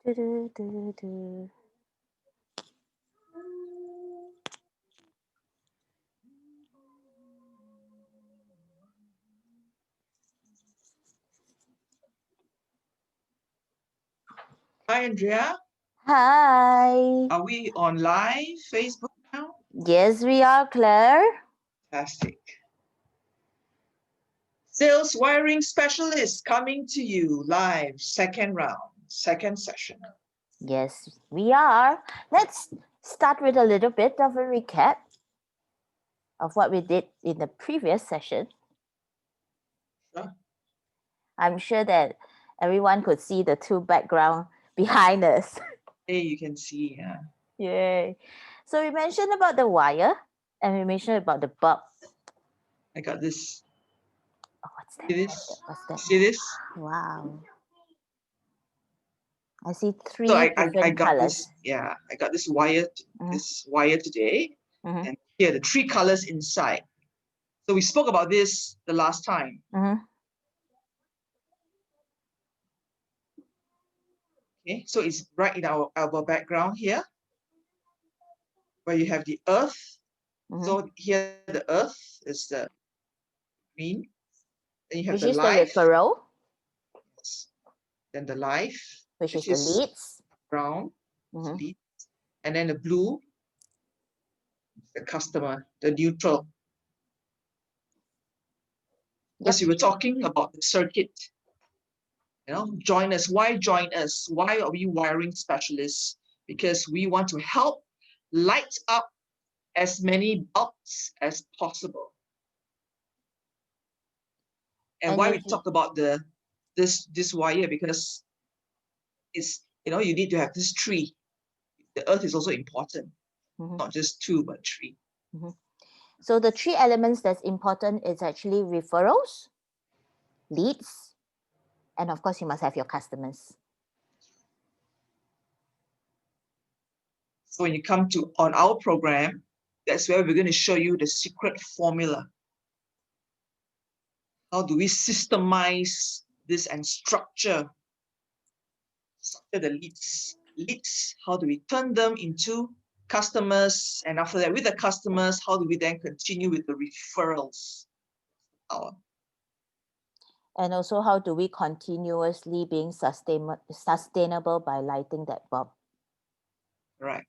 Do, do, do, do. Hi, Andrea. Hi. Are we on live Facebook now? Yes, we are, Claire. Fantastic. Sales wiring specialist coming to you live, second round, second session. Yes, we are. Let's start with a little bit of a recap of what we did in the previous session. Sure. I'm sure that everyone could see the two background behind us. Hey, you can see. Yay. So we mentioned about the wire and we mentioned about the bulb. I got this. Oh, what's that? See this? What's that? See this? Wow. I see three So I different got colors. this. Yeah, I got this wire. This wire today, Mhm. and here the three colors inside. So we spoke about this the last time. Mhm. Okay, so it's right in our background here, where you have the earth. Mhm. So here the earth is the green. Then you have Which the is the life. referral, Then the life, which is which the is leads. brown, Mhm. lead, and then the blue, the customer, the neutral. Because Yep. you were talking about the circuit. Join us. Why join us? Why are we wiring specialists? Because we want to help light up as many bulbs as possible. And why we talk about this wire, because it's you need to have this tree. The earth is also important, not just two but three. So the three elements that's important is actually referrals, leads, and of course you must have your customers. So when you come to on our program, that's where we're going to show you the secret formula. How do we systemize this and structure the leads? Leads, how do we turn them into customers? And after that, with the customers, how do we then continue with the referrals? And also, how do we continuously being sustainable by lighting that bulb? Right.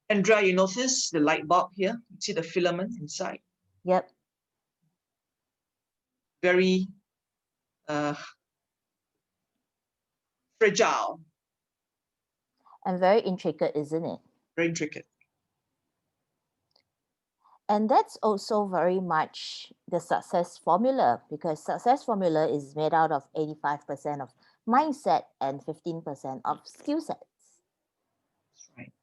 Andrea, you notice the light bulb here? You see the filament inside? Yep. Very fragile. And very intricate, isn't it? Very intricate. And that's also very much the success formula, because success formula is made out of 85% of mindset and 15% of skill sets. That's right.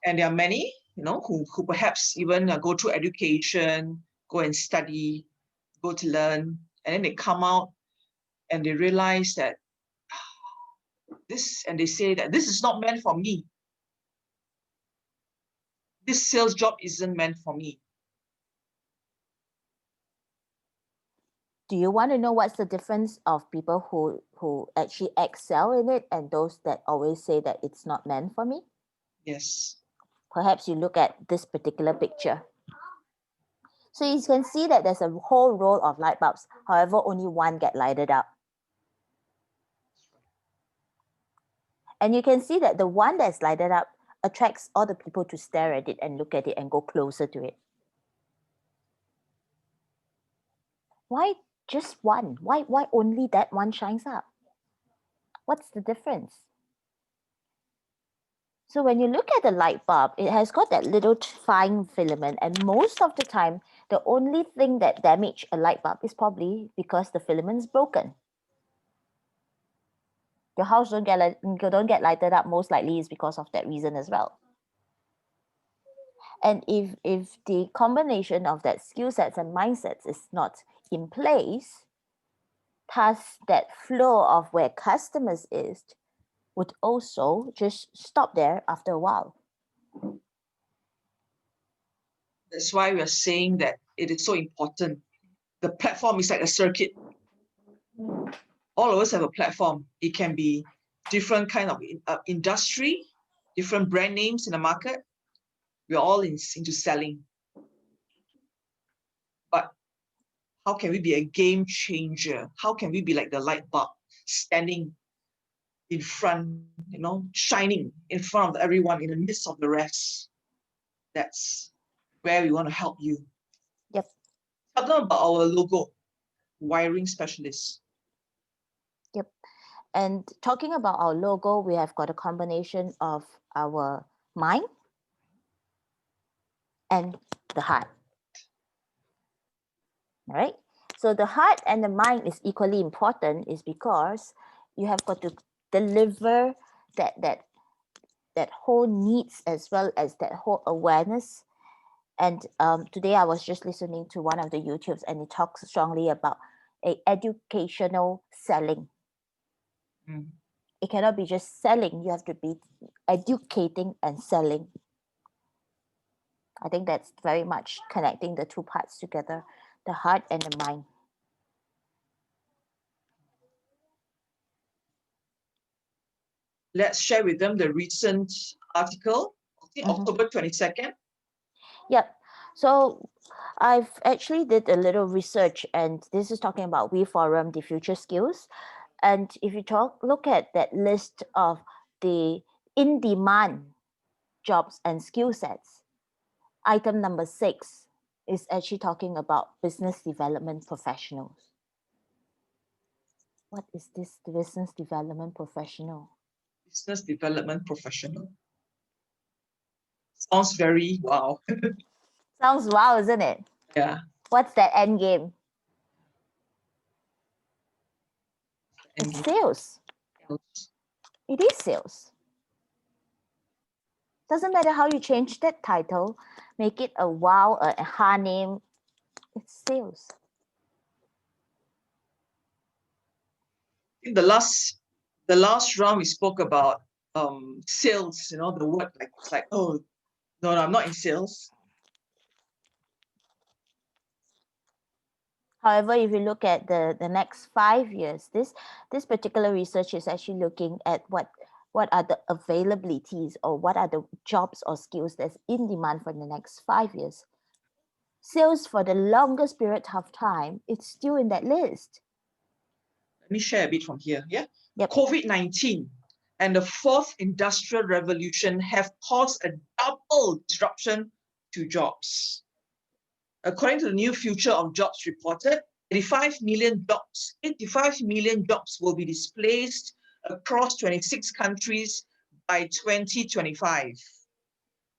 And there are many, who perhaps even go through education, go and study, go to learn, and then they come out and they realize that and they say that this is not meant for me. This sales job isn't meant for me. Do you want to know what's the difference of people who actually excel in it and those that always say that it's not meant for me? Yes. Perhaps you look at this particular picture. So you can see that there's a whole row of light bulbs. However, only one get lighted up. And you can see that the one that's lighted up attracts all the people to stare at it and look at it and go closer to it. Why just one? Why only that one shines up? What's the difference? So when you look at the light bulb, it has got that little fine filament, and most of the time, the only thing that damage a light bulb is probably because the filament's broken. Your house don't get lighted up, most likely is because of that reason as well. And if the combination of that skill sets and mindsets is not in place, thus that flow of where customers is would also just stop there after a while. That's why we are saying that it is so important. The platform is like a circuit. all of us have a platform. It can be different kind of industry, different brand names in the market. We're all into selling. But how can we be a game changer? How can we be like the light bulb standing in front, shining in front of everyone in the midst of the rest? That's where we want to help you. Yep. Tell them about our logo, wiring specialist. Yep. And talking about our logo, we have got a combination of our mind and the heart. All right. So the heart and the mind is equally important, is because you have got to deliver that whole needs as well as that whole awareness. And today I was just listening to one of the YouTubes, and it talks strongly about a educational selling. It cannot be just selling. You have to be educating and selling. I think that's very much connecting the two parts together, the heart and the mind. Let's share with them the recent article, October 22nd. Yep. So I've actually did a little research, and this is talking about We Forum, the future skills. And if you look at that list of the in-demand jobs and skill sets, item number 6 is actually talking about business development professionals. What is this business development professional? Business development professional. Sounds very wow. Sounds wow, isn't it? Yeah. What's that end game? It's sales. It is sales. Doesn't matter how you change that title, make it a wow, a ha name, it's sales. In the last round we spoke about sales, the word it's like, oh no, I'm not in sales. However, if you look at the next 5 years, this particular research is actually looking at what are the availabilities, or what are the jobs or skills that's in demand for the next 5 years. Sales for the longest period of time, it's still in that list. Let me share a bit from here. Yeah. Yep. COVID-19 and the fourth industrial revolution have caused a double disruption to jobs. According to the new Future of Jobs reported, 85 million jobs will be displaced across 26 countries by 2025,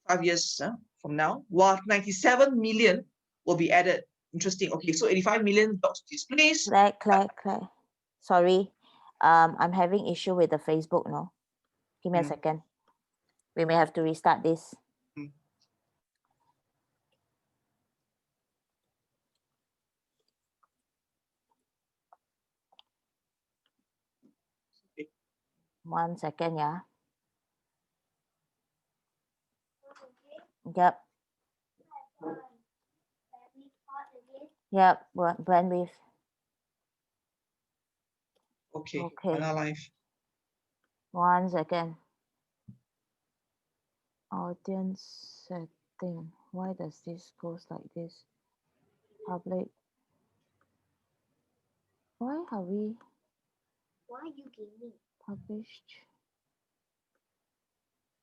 5 years from now, while 97 million will be added. Interesting. Okay, so 85 million jobs displaced. Claire. Sorry, I'm having issue with the Facebook, no? Give me a second. We may have to restart this. Okay. 1 second, yeah. Yep. Yep, bandwidth. Okay. Okay. Live. 1 second. Audience setting. Why does this goes like this? Public. Why are we? Why are you gaming? Published.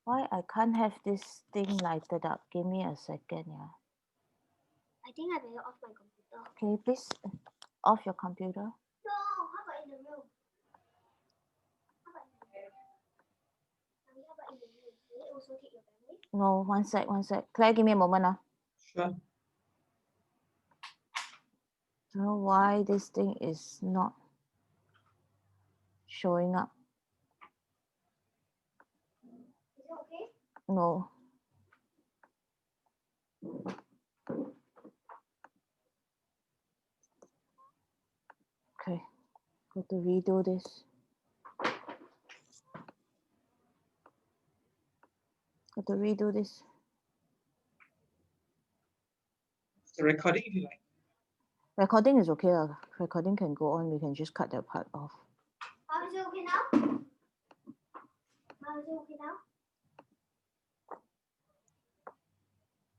Why I can't have this thing lighted up? Give me a second, yeah. I think I better off my computer. Can you please off your computer? No, how about in the room? How about in the room? How about in the room? Will it also take your bandwidth? No, one sec. Claire, give me a moment. Sure. I don't know why this thing is not showing up. Is it okay? No. Okay, got to redo this. The recording, if you like. Recording is okay. Recording can go on. We can just cut that part off. Mom, is it okay now? Mom, is it okay now?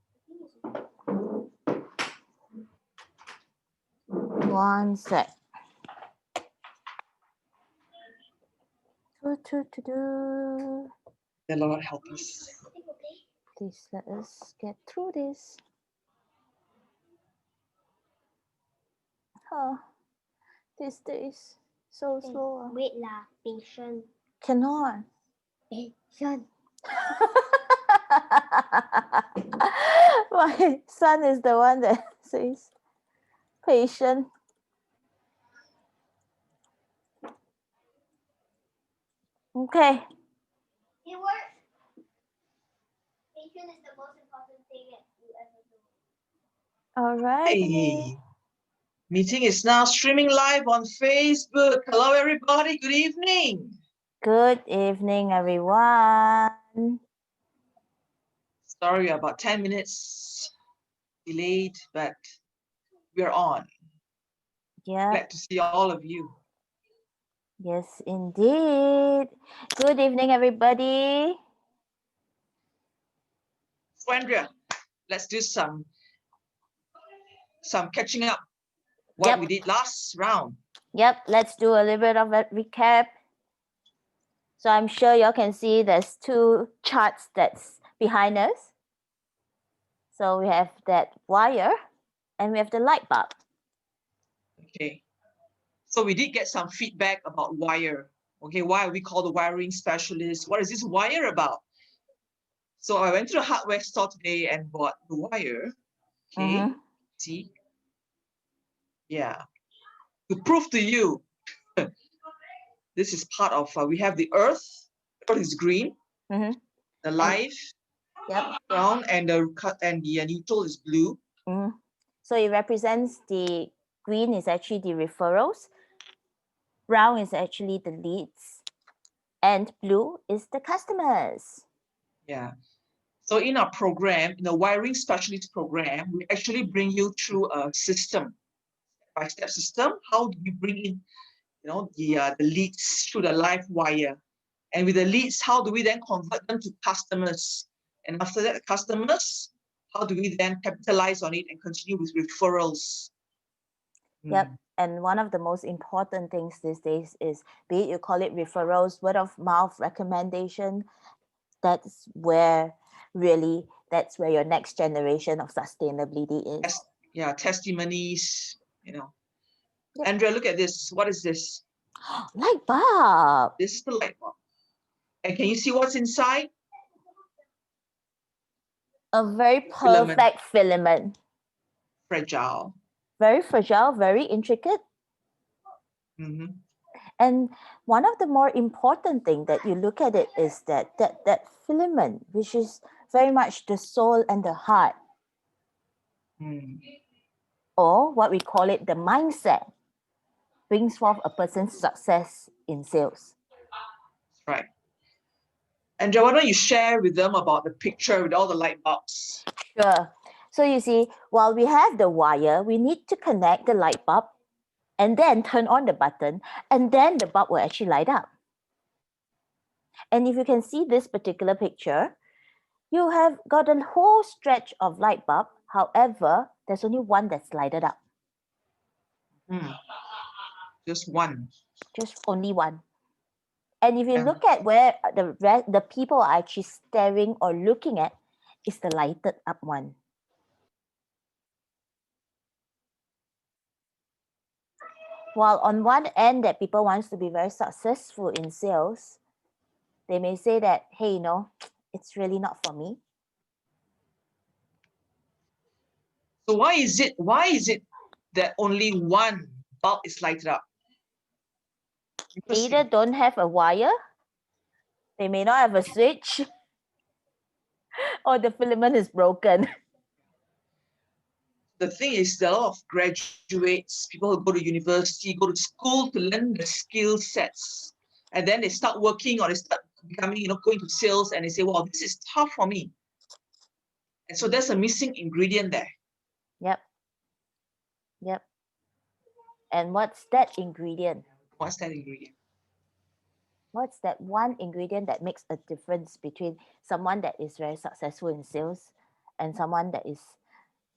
I think it's okay. One sec. Do. The Lord help us. I think okay. Please let us get through this. Oh, these days so slow. Wait lah, patient. Cannot. Patient. My son is the one that says patient. Okay. It works. Patient is the most important thing that you ever do. All right. Hey, meeting is now streaming live on Facebook. Hello, everybody. Good evening. Good evening, everyone. Sorry, about 10 minutes delayed, but we're on. Yeah. Glad to see all of you. Yes, indeed. Good evening, everybody. So, Andrea, let's do some catching up. What Yep. we did last round. Yep, let's do a little bit of a recap. So I'm sure y'all can see there's two charts that's behind us. So we have that wire and we have the light bulb. Okay. So we did get some feedback about wire. Okay, why are we called the wiring specialist? What is this wire about? So I went to the hardware store today and bought the wire. Okay, see? Yeah. To prove to you, this is part of, we have the earth. Earth is green. The life, brown, and the neutral is blue. So it represents the green is actually the referrals, brown is actually the leads, and blue is the customers. Yeah. So in our program, in the wiring specialist program, we actually bring you through a system, step-by-step system. How do we bring in, the leads through the live wire? And with the leads, how do we then convert them to customers? And after that, customers, how do we then capitalize on it and continue with referrals? Yep. And one of the most important things these days is, be it you call it referrals, word of mouth recommendation, that's where your next generation of sustainability is. Yeah, testimonies, Yep. Andrea, look at this. What is this? Light bulb. This is the light bulb. And can you see what's inside? A very perfect filament. Fragile. Very fragile, very intricate. And one of the more important things that you look at it is that filament, which is very much the soul and the heart, or what we call it, the mindset, brings forth a person's success in sales. Right. Andrea, why don't you share with them about the picture with all the light bulbs? Sure. So you see, while we have the wire, we need to connect the light bulb and then turn on the button, and then the bulb will actually light up. And if you can see this particular picture, you have got a whole stretch of light bulb. However, there's only one that's lighted up. Just one. Just only one. And if you look at where the people are actually staring or looking at, is the lighted up one. While on one end that people wants to be very successful in sales, they may say that, hey, it's really not for me. So why is it that only one bulb is lighted up? They either don't have a wire, they may not have a switch, or the filament is broken. The thing is, there are a lot of graduates, people who go to university, go to school to learn the skill sets. And then they start working or they start becoming, going to sales, and they say, wow, this is tough for me. And so there's a missing ingredient there. Yep. And what's that ingredient? What's that ingredient? What's that one ingredient that makes a difference between someone that is very successful in sales and someone that is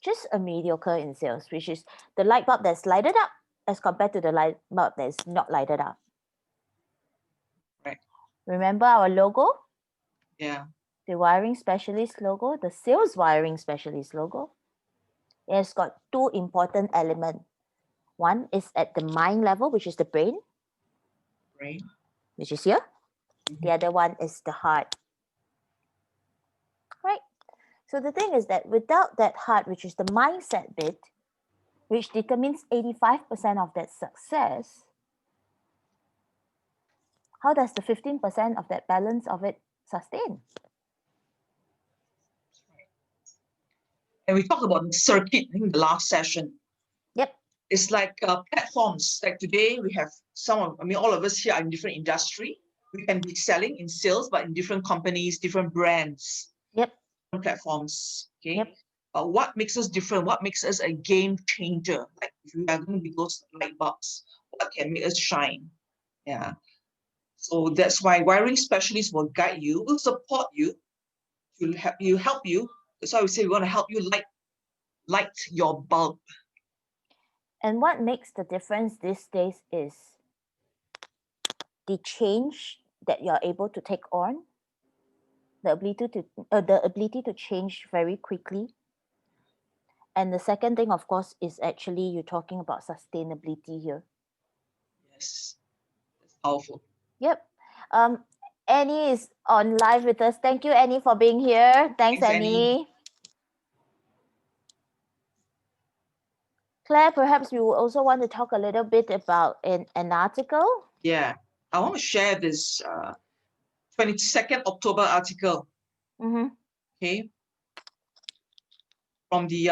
just a mediocre in sales, which is the light bulb that's lighted up as compared to the light bulb that is not lighted up. Right. Remember our logo? Yeah. The wiring specialist logo, the sales wiring specialist logo. It has got two important elements. One is at the mind level, which is the brain, Right. which is here. Mhm. The other one is the heart. Right? So the thing is that without that heart, which is the mindset bit, which determines 85% of that success, how does the 15% of that balance of it sustain? And we talked about the circuit in the last session. Yep. It's like platforms. Like today, we have all of us here are in different industry. We can be selling in sales, but in different companies, different brands, Yep. different platforms. Okay. Yep. But what makes us different? What makes us a game changer? Like if we are going to be those light bulbs, what can make us shine? Yeah. So that's why wiring specialists will guide you, will support you, will help you. That's why we say we want to help you light your bulb. And what makes the difference these days is the change that you're able to take on, the ability to change very quickly. And the second thing, of course, is actually you're talking about sustainability here. Yes, that's powerful. Yep. Annie is on live with us. Thank you, Annie, for being here. Thanks, Thanks, Annie. Annie. Claire, perhaps you also want to talk a little bit about an article. Yeah, I want to share this 22nd October article. Mm-hmm. Okay, from the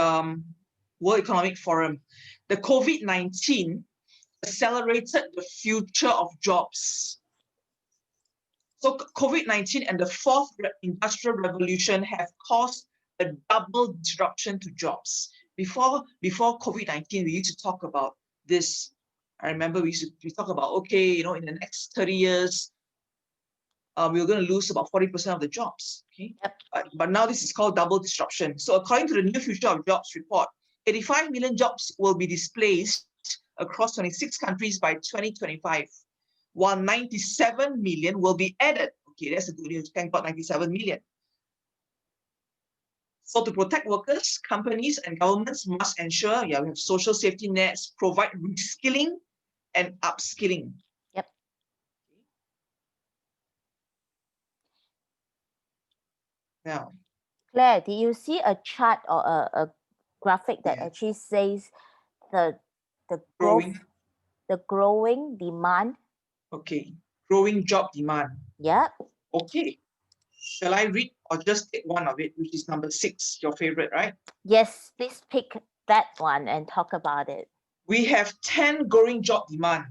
World Economic Forum. The COVID-19 accelerated the future of jobs. So COVID-19 and the fourth industrial revolution have caused a double disruption to jobs. Before COVID-19, we used to talk about this. I remember we talk about, okay, in the next 30 years, we were going to lose about 40% of the jobs. Okay, Yep. but now this is called double disruption. So according to the New Future of Jobs report, 85 million jobs will be displaced across 26 countries by 2025, while 97 million will be added. Okay, that's a good news. Thank God, 97 million. So to protect workers, companies and governments must ensure, we have social safety nets, provide reskilling and upskilling. Yep. Now, Claire, did you see a chart or a graphic that Yeah. actually says the growing, growth, the growing demand? okay, growing job demand. Yep. Okay, shall I read or just take one of it, which is number 6, your favorite, right? Yes, please pick that one and talk about it. We have 10 growing job demand.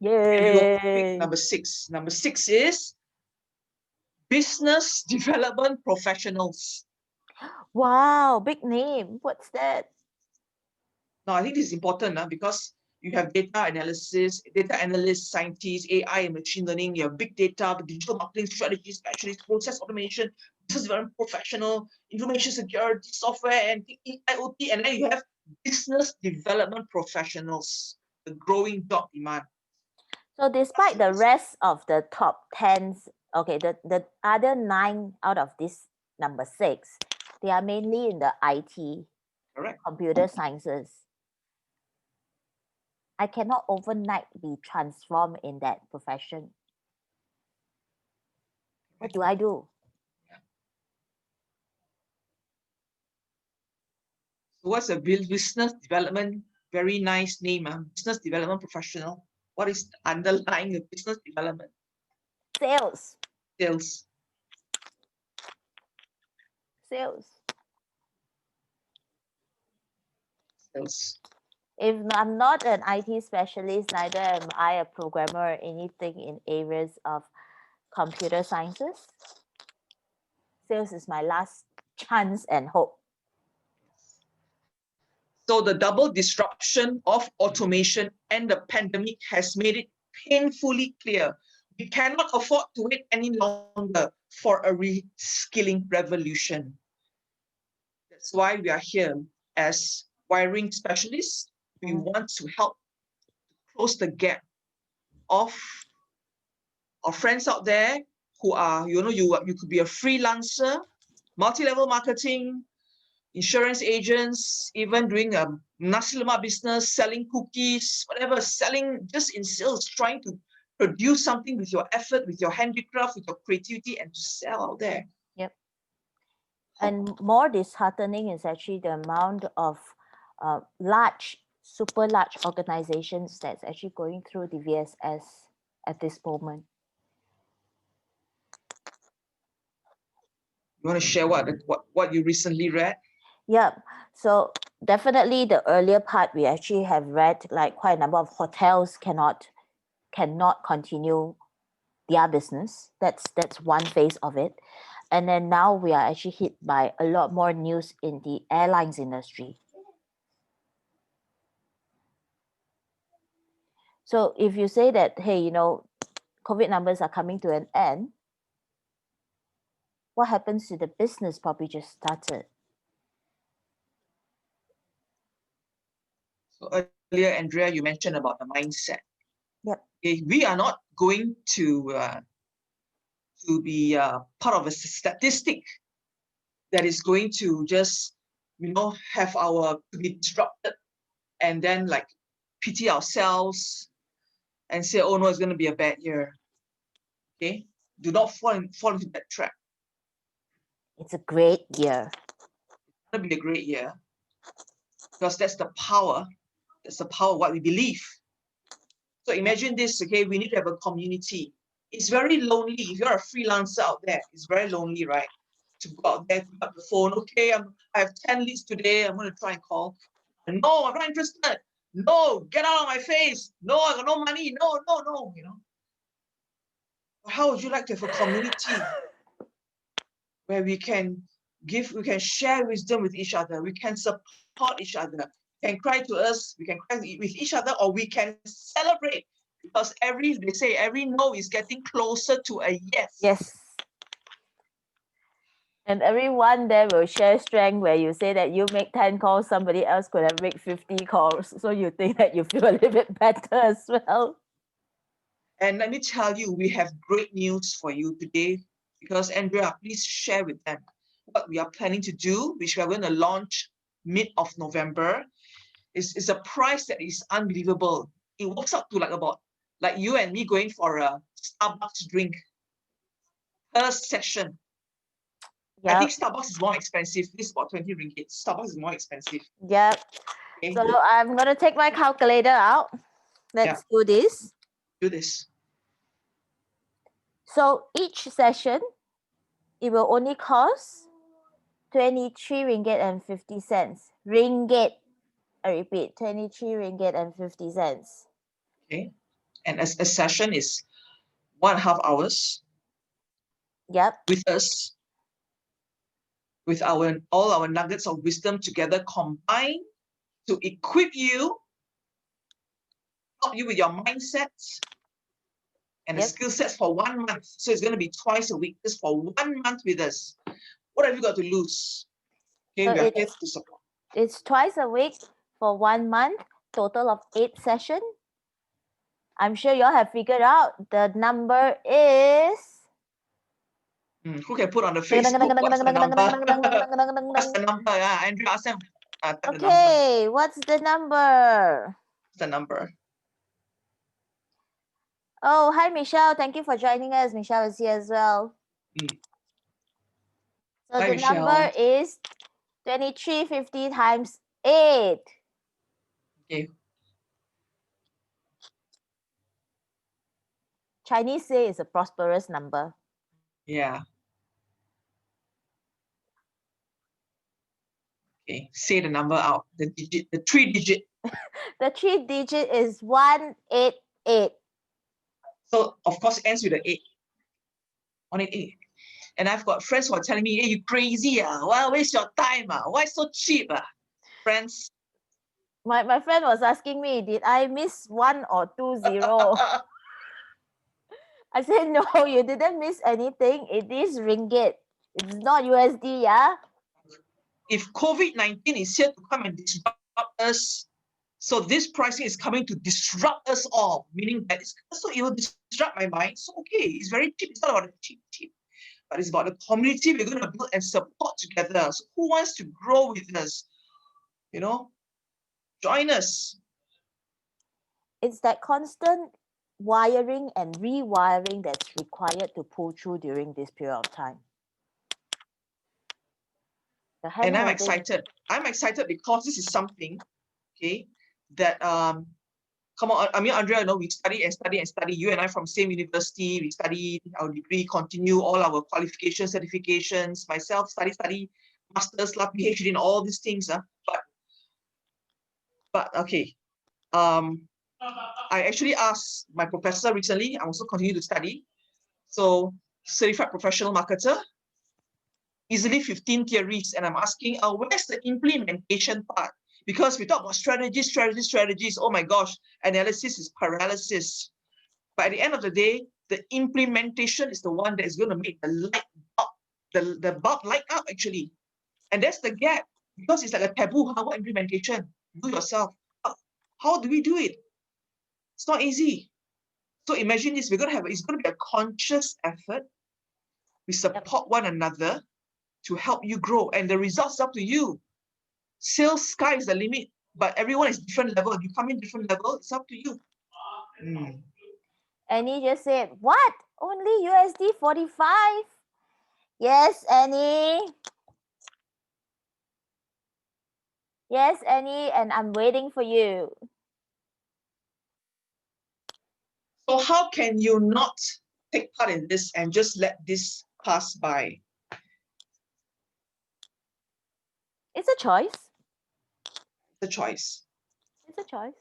And we will pick Yay! number 6. Number 6 is business development professionals. Wow, big name. What's that? Now, I think this is important because you have data analysis, data analysts, scientists, AI and machine learning, you have big data, digital marketing strategy specialists, process automation, business development professional, information security, software and IoT, and then you have business development professionals, the growing job demand. So despite the rest of the top 10s, okay, the other 9 out of this number 6, they are mainly in the IT, Correct. computer sciences. I cannot overnight be transformed in that profession. What do I do? So what's a business development? Very nice name, business development professional. What is underlying a business development? Sales. Sales. Sales. Sales. If I'm not an IT specialist, neither am I a programmer or anything in areas of computer sciences. Sales is my last chance and hope. So the double disruption of automation and the pandemic has made it painfully clear We cannot afford to wait any longer for a reskilling revolution. That's why we are here as wiring specialists. We want to help close the gap of our friends out there who are, you could be a freelancer, multi-level marketing, insurance agents, even doing a nasi lemak business, selling cookies, whatever, selling just in sales, trying to produce something with your effort, with your handicraft, with your creativity, and to sell out there. Yep. And more disheartening is actually the amount of super large organizations that's actually going through the VSS at this moment. You want to share what you recently read? Yeah, so definitely the earlier part we actually have read like quite a number of hotels cannot continue their business. That's one phase of it. And then now we are actually hit by a lot more news in the airlines industry. So if you say that, hey, COVID numbers are coming to an end, what happens to the business probably just started? So earlier, Andrea, you mentioned about the mindset. Yep. Okay, we are not going to be part of a statistic that is going to just, have to be disrupted and then like pity ourselves and say, oh no, it's going to be a bad year. Okay, do not fall into that trap. It's a great year. It's going to be a great year because that's the power. That's the power of what we believe. So imagine this, okay? We need to have a community. It's very lonely. If you're a freelancer out there, it's very lonely, right? To go out there, pick up the phone. Okay, I have 10 leads today. I'm going to try and call. No, I'm not interested. No, get out of my face. No, I got no money. No. How would you like to have a community where we can share wisdom with each other, we can support each other, we can cry to us, we can cry with each other, or we can celebrate because they say every no is getting closer to a yes. Yes. And everyone there will share strength where you say that you make 10 calls, somebody else could have made 50 calls. So you think that you feel a little bit better as well. And let me tell you, we have great news for you today because Andrea, please share with them what we are planning to do, which we are going to launch mid of November. Is a price that is unbelievable. It works out to like you and me going for a Starbucks drink per session. Yep. I think Starbucks is more expensive. This is about 20 ringgit. Starbucks is more expensive. Yep. Okay. So I'm going to take my calculator out. Let's do this. Do this. So each session, it will only cost 23 ringgit and 50 cents. Ringgit. I repeat, 23 ringgit and 50 cents. Okay. And as a session is 1.5 hours. Yep. With us. With all our nuggets of wisdom together combined to equip you, help you with your mindsets and the skill sets for 1 month. So it's going to be twice a week, just for 1 month with us. What have you got to lose? Okay, so we are here to support. It's twice a week for 1 month, total of 8 sessions. I'm sure you all have figured out the number is... Who can put on the Facebook? What's the number? What's the number? Andrea, ask them. Okay, what's the number? What's the number? Oh, hi, Michelle. Thank you for joining us. Michelle is here as well. So hi, the Michelle. number is 2350 times 8. Okay. Chinese say it's a prosperous number. Yeah. Okay, say the number out. The 3-digit. The 3-digit is 188. So of course it ends with an 8. 188. And I've got friends who are telling me, hey, you crazy, why waste your time? Why so cheap? Friends. My friend was asking me, did I miss 1 or 2 0? I said, no, you didn't miss anything. It is ringgit. It's not USD, yeah? If COVID-19 is here to come and disrupt us, so this pricing is coming to disrupt us all, meaning that so it will disrupt my mind. So okay, it's very cheap. It's not about the cheap, but it's about the community we're going to build and support together. So who wants to grow with us? You know, join us. It's that constant wiring and rewiring that's required to pull through during this period of time. The hand And I'm holding, excited. I'm excited because this is something, okay, that come on, I mean, Andrea, we study and study and study. You and I from same university, we study our degree, continue all our qualifications, certifications, myself, study, masters, PhD, and all these things. But okay. I actually asked my professor recently, I also continue to study. So certified professional marketer, easily 15 theories, and I'm asking, where's the implementation part? Because we talk about strategies. Oh my gosh, analysis is paralysis. But at the end of the day, the implementation is the one that is going to make the light bulb, the bulb light up actually. And that's the gap, because it's like a taboo. How about implementation? Do yourself. How do we do it? It's not easy. So imagine this, it's going to be a conscious effort. We support one another to help you grow, and the results up to you. Sales sky is the limit, but everyone is different level. You come in different level, it's up to you. Annie just said, what? Only USD 45? Yes, Annie. Yes, Annie, and I'm waiting for you. So how can you not take part in this and just let this pass by? It's a choice. It's a choice. It's a choice.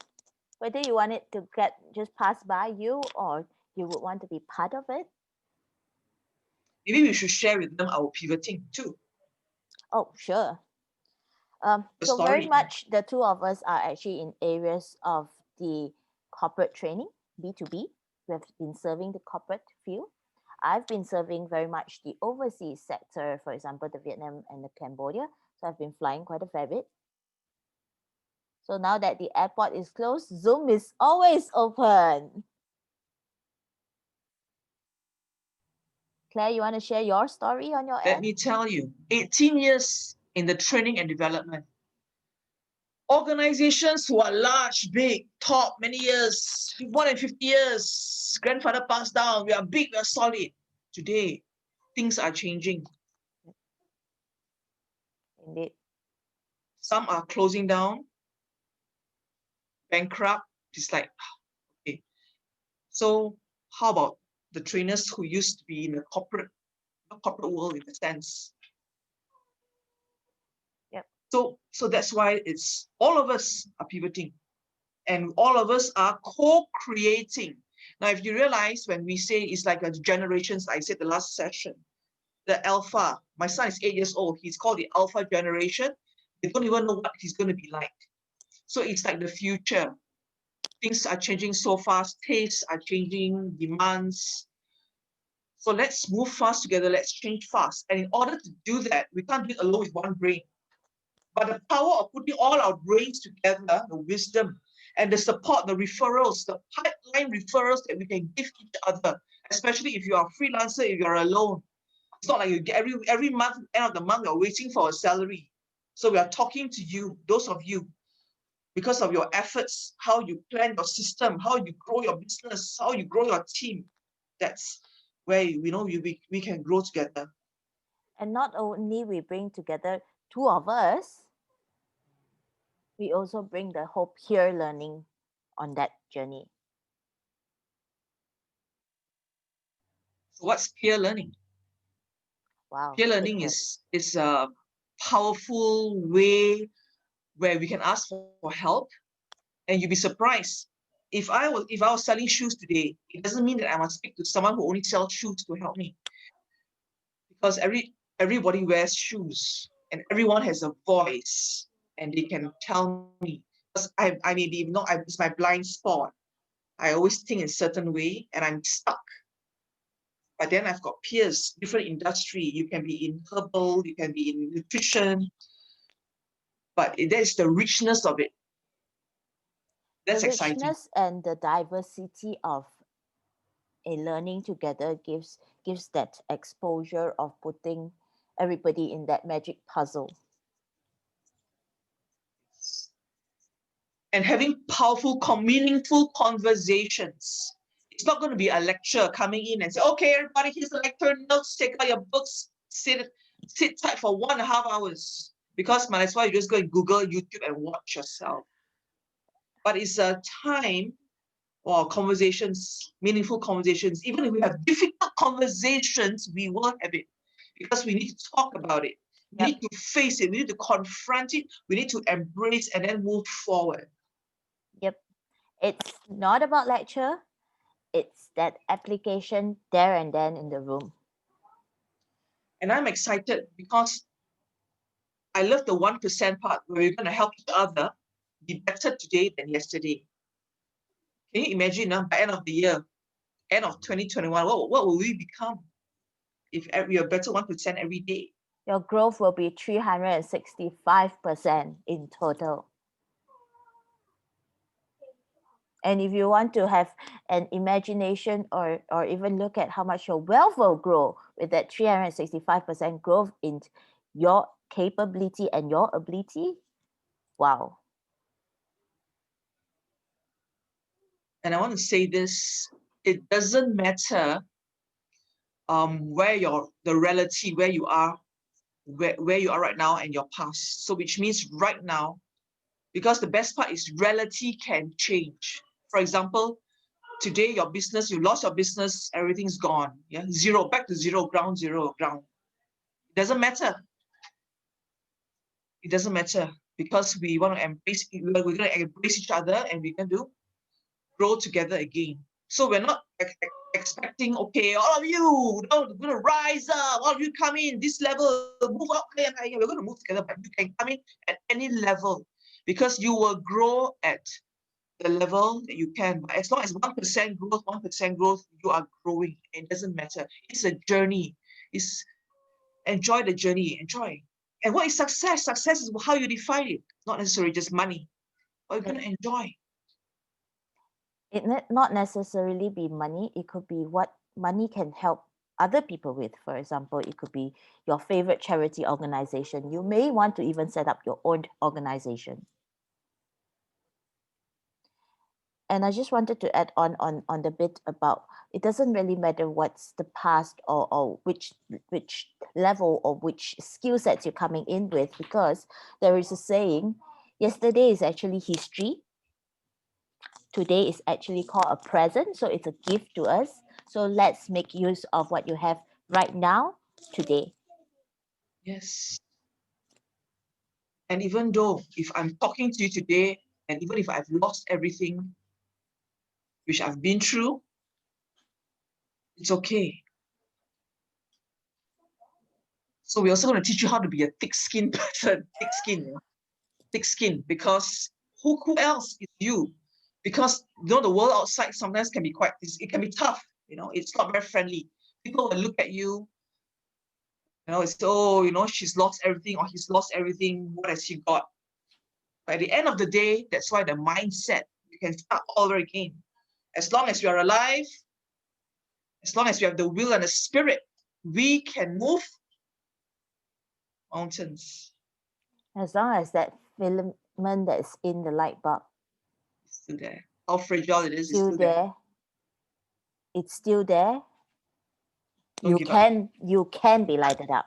Whether you want it to just pass by you or you would want to be part of it. Maybe we should share with them our pivoting too. Oh, sure. So story. very much the two of us are actually in areas of the corporate training, B2B. We have been serving the corporate field. I've been serving very much the overseas sector, for example, the Vietnam and the Cambodia. So I've been flying quite a fair bit. So now that the airport is closed, Zoom is always open. Claire, you want to share your story on your Let end? me tell you, 18 years in the training and development. Organizations who are large, big, top, many years, more than 50 years, grandfather passed down, we are big, we are solid. Today, things are changing. Indeed. Some are closing down, bankrupt. It's like, okay. So how about the trainers who used to be in the corporate world in a sense? Yep. So that's why it's all of us are pivoting, and all of us are co-creating. Now, if you realize when we say it's like a generations, I said the last session, the alpha, my son is 8 years old, he's called the alpha generation. They don't even know what he's going to be like. So it's like the future. Things are changing so fast, tastes are changing, demands. So let's move fast together, let's change fast. And in order to do that, we can't do it alone with one brain. But the power of putting all our brains together, the wisdom and the support, the referrals, the pipeline referrals that we can give each other, especially if you are a freelancer, if you're alone. It's not like you get every month, end of the month, you're waiting for a salary. So we are talking to you, those of you, because of your efforts, how you plan your system, how you grow your business, how you grow your team. That's where we can grow together. And not only we bring together two of us, we also bring the whole peer learning on that journey. So what's peer learning? Wow. Peer learning is a powerful way where we can ask for help, and you'll be surprised. If I was selling shoes today, it doesn't mean that I must speak to someone who only sells shoes to help me, because everybody wears shoes and everyone has a voice and they can tell me. Because I may be not, it's my blind spot. I always think in a certain way and I'm stuck. But then I've got peers, different industry. You can be in herbal, you can be in nutrition, but there's the richness of it. That's The exciting. richness and the diversity of a learning together gives that exposure of putting everybody in that magic puzzle. And having powerful, meaningful conversations. It's not going to be a lecture coming in and say, okay, everybody, here's the lecture notes, take out your books, sit tight for 1.5 hours. Because might as well you just go and Google, YouTube and watch yourself. But it's a time or conversations, meaningful conversations. Even if we have difficult conversations, we will have it because we need to talk about it. We Yep. need to face it. We need to confront it. We need to embrace and then move forward. Yep. It's not about lecture. It's that application there and then in the room. And I'm excited because I love the 1% part where we're going to help each other be better today than yesterday. Can you imagine by end of the year, end of 2021, what will we become if we are better 1% every day? Your growth will be 365% in total. And if you want to have an imagination or even look at how much your wealth will grow with that 365% growth in your capability and your ability, wow. And I want to say this, it doesn't matter where where you are, where you are right now and your past. So which means right now, because the best part is reality can change. For example, today your business, you lost your business, everything's gone. Yeah, zero, back to zero, ground zero, ground. It doesn't matter. It doesn't matter because we want to embrace, we're going to embrace each other and we're going to grow together again. So we're not expecting, okay, all of you, going to rise up, all of you come in this level, move up, we're going to move together, but you can come in at any level because you will grow at the level that you can. But as long as 1% growth, you are growing. It doesn't matter. It's a journey. Enjoy the journey, enjoy. And what is success? Success is how you define it, not necessarily just money. But you're going to enjoy. It not necessarily be money. It could be what money can help other people with. For example, it could be your favorite charity organization. You may want to even set up your own organization. And I just wanted to add on the bit about it doesn't really matter what's the past or which level or which skill sets you're coming in with, because there is a saying, yesterday is actually history. Today is actually called a present, so it's a gift to us. So let's make use of what you have right now, today. Yes. And even though if I'm talking to you today, and even if I've lost everything, which I've been through, it's okay. So we're also going to teach you how to be a thick-skinned person, thick skin, because who else is you? Because the world outside sometimes can be it can be tough. It's not very friendly. People will look at you. It's she's lost everything or he's lost everything. What has he got? But at the end of the day, that's why the mindset, you can start all over again. As long as you are alive, as long as you have the will and the spirit, we can move mountains. As long as that filament that is in the light bulb It's still there. How fragile it is, it's still there, it's still there. Don't give up. You can be lighted up.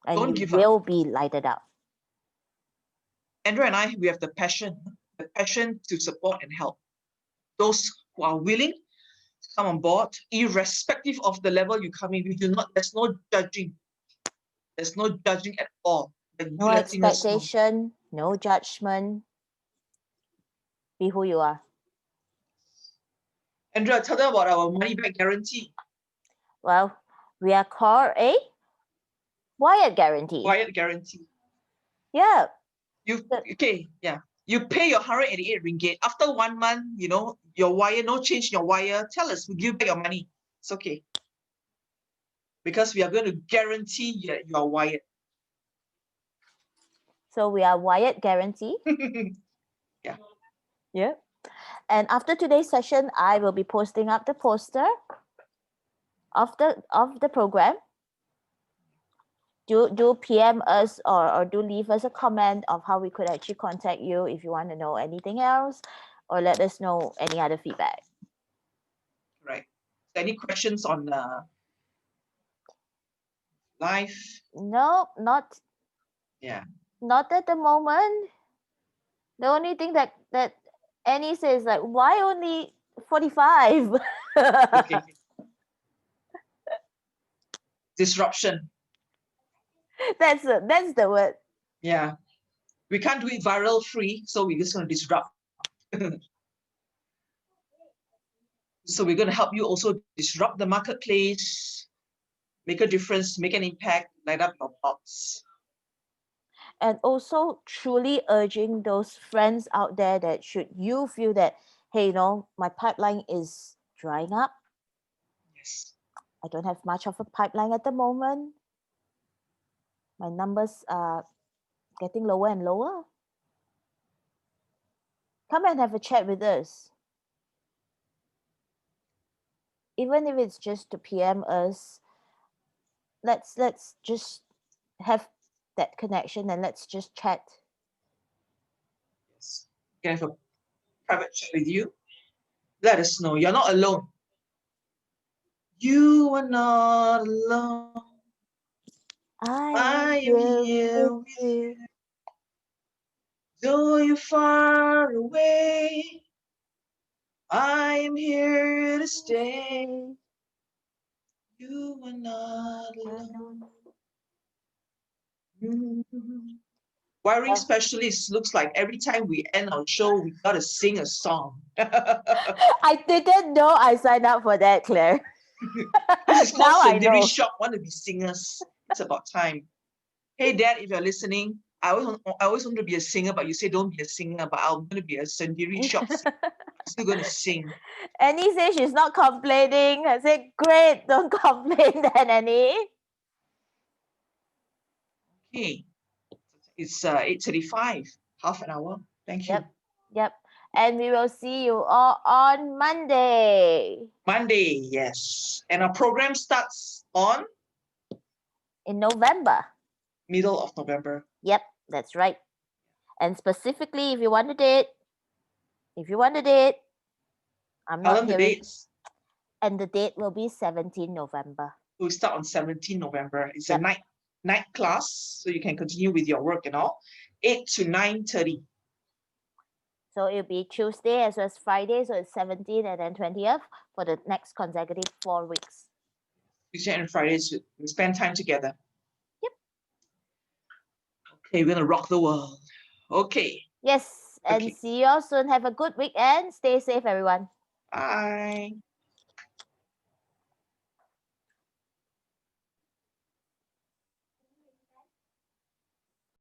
And Don't you give will up. be lighted up. Andrea and I, we have the passion to support and help those who are willing to come on board, irrespective of the level you come in. There's no judging. There's no judging at all. No expectation, no judgment. Be who you are. Andrea, tell them about our money back guarantee. Well, we are called a Wyatt guarantee. Wyatt guarantee. Yeah. You pay your 188 ringgit. After 1 month, your wire, no change in your wire. Tell us, we'll give back your money. It's okay. Because we are going to guarantee that you are wired. So we are wired guarantee. Yeah. Yeah. And after today's session, I will be posting up the poster of the program. Do PM us or do leave us a comment of how we could actually contact you if you want to know anything else, or let us know any other feedback. Right. Any questions on life? No, not Yeah. not at the moment. The only thing that Annie says, like, why only 45? Okay. Disruption. That's the word. Yeah. We can't do it viral free, so we're just going to disrupt. So we're going to help you also disrupt the marketplace, make a difference, make an impact, light up your thoughts. And also truly urging those friends out there that should you feel that, hey, my pipeline is drying up. Yes. I don't have much of a pipeline at the moment. My numbers are getting lower and lower. Come and have a chat with us. Even if it's just to PM us, let's just have that connection and let's just chat. Yes. Can I have a private chat with you? Let us know. You're not alone. You are not alone. I am here with you. Though you're far away, I am here to stay. You are not alone. Wiring specialist looks like every time we end our show, we gotta sing a song. I didn't know I signed up for that, Claire. This is called Now I Sendiri know. Shop. Want to be singers? It's about time. Hey, Dad, if you're listening, I always want to be a singer, but you say don't be a singer. But I'm going to be a Sendiri Shop singer. I'm still going to sing. Annie says she's not complaining. I said, great, don't complain then, Annie. Okay, it's 8:35, half an hour. Thank you. Yep. And we will see you all on Monday. Monday, yes. And our program starts on In November. middle of November. Yep, that's right. And specifically, if you want a date, I'm Tell not them the hearing. dates. And the date will be 17 November. We start on 17 November. It's Yep. a night class, so you can continue with your work and all. 8 to 9:30. So it'll be Tuesday as well as Friday. So it's 17th and then 20th for the next consecutive 4 weeks. Tuesday and Fridays, we spend time together. Yep. Okay, we're gonna rock the world. Okay. Yes, and Okay. see you all soon. Have a good weekend. Stay safe, everyone. Bye.